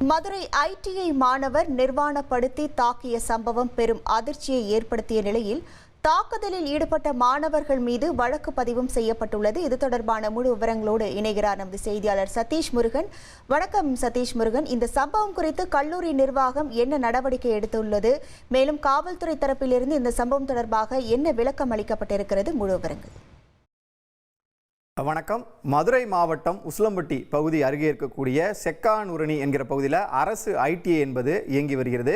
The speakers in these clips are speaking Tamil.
மதுரை ஐடிஐ மாணவர் நிர்வாணப்படுத்தி தாக்கிய சம்பவம் பெரும் அதிர்ச்சியை ஏற்படுத்திய நிலையில் தாக்குதலில் ஈடுபட்ட மாணவர்கள் மீது வழக்கு பதிவும் செய்யப்பட்டுள்ளது. இது தொடர்பான முழு விவரங்களோடு இணைகிறார் நமது செய்தியாளர் சதீஷ் முருகன். வணக்கம் சதீஷ் முருகன். இந்த சம்பவம் குறித்து கல்லூரி நிர்வாகம் என்ன நடவடிக்கை எடுத்துள்ளது? மேலும் காவல்துறை தரப்பிலிருந்து இந்த சம்பவம் தொடர்பாக என்ன விளக்கம் அளிக்கப்பட்டிருக்கிறது? முழு விவரங்கள். வணக்கம். மதுரை மாவட்டம் உசிலம்பட்டி பகுதி அருகே இருக்கக்கூடிய செக்கானூரணி என்கிற பகுதியில் அரசு ஐடிஐ என்பது இயங்கி வருகிறது.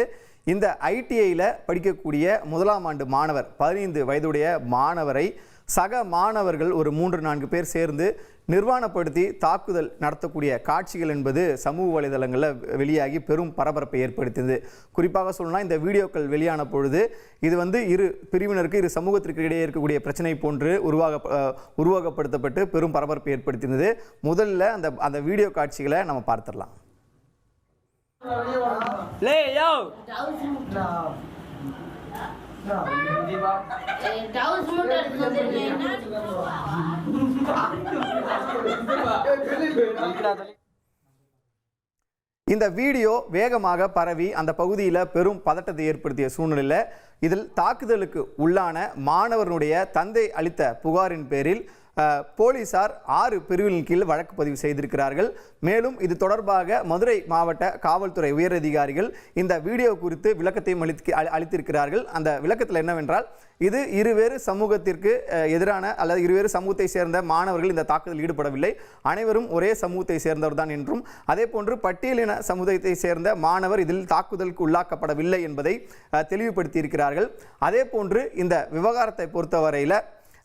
இந்த ஐடிஐயில் படிக்கக்கூடிய முதலாம் ஆண்டு மாணவர் 15 வயதுடைய மாணவரை சக மாணவர்கள் ஒரு 3-4 பேர் சேர்ந்து நிர்வாணப்படுத்தி தாக்குதல் நடத்தக்கூடிய காட்சிகள் என்பது சமூக வலைதளங்களில் வெளியாகி பெரும் பரபரப்பை ஏற்படுத்தியது. குறிப்பாக சொல்லலாம், இந்த வீடியோக்கள் வெளியான பொழுது இது இரு பிரிவினருக்கு, இரு சமூகத்திற்கு இடையே இருக்கக்கூடிய பிரச்சனை போன்று உருவாக்கப்படுத்தப்பட்டு பெரும் பரபரப்பை ஏற்படுத்தியது. முதல்ல அந்த வீடியோ காட்சிகளை நம்ம பார்த்துடலாம். இந்த வீடியோ வேகமாக பரவி அந்த பகுதியில் பெரும் பதட்டத்தை ஏற்படுத்திய சூழ்நிலையில் இதில் தாக்குதலுக்கு உள்ளான மாணவனுடைய தந்தை அளித்த புகாரின் பேரில் போலீசார் 6 பிரிவுகளின் கீழ் வழக்கு பதிவு செய்திருக்கிறார்கள். மேலும் இது தொடர்பாக மதுரை மாவட்ட காவல்துறை உயரதிகாரிகள் இந்த வீடியோ குறித்து விளக்கத்தையும் அளித்திருக்கிறார்கள். அந்த விளக்கத்தில் என்னவென்றால், இது இருவேறு சமூகத்திற்கு எதிரான அல்லது இருவேறு சமூகத்தை சேர்ந்த மாணவர்கள் இந்த தாக்குதலில் ஈடுபடவில்லை, அனைவரும் ஒரே சமூகத்தை சேர்ந்தவர் தான் என்றும், அதே போன்று பட்டியலின சமுதாயத்தை சேர்ந்த மாணவர் இதில் தாக்குதலுக்கு உள்ளாக்கப்படவில்லை என்பதை தெளிவுபடுத்தி இருக்கிறார்கள். அதே போன்று இந்த விவகாரத்தை பொறுத்தவரையில்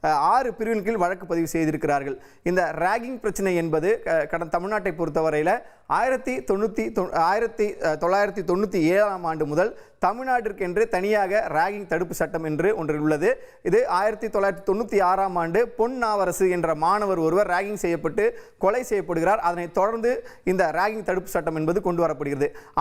6 பிரிவின் கீழ் வழக்கு பதிவு செய்திருக்கிறார்கள். இந்த ராகிங் பிரச்சனை என்பது கடந்த தமிழ்நாட்டை பொறுத்தவரையில் 1997ஆம் ஆண்டு முதல் தமிழ்நாட்டிற்கென்று தனியாக ராகிங் தடுப்பு சட்டம் என்று ஒன்று உள்ளது. இது 1996ஆம் ஆண்டு பொன்னாவரசு என்ற மாணவர் ஒருவர் ராகிங் செய்யப்பட்டு கொலை செய்யப்படுகிறார். அதனைத் தொடர்ந்து இந்த ராகிங் தடுப்பு சட்டம் என்பது கொண்டு வரப்படுகிறது.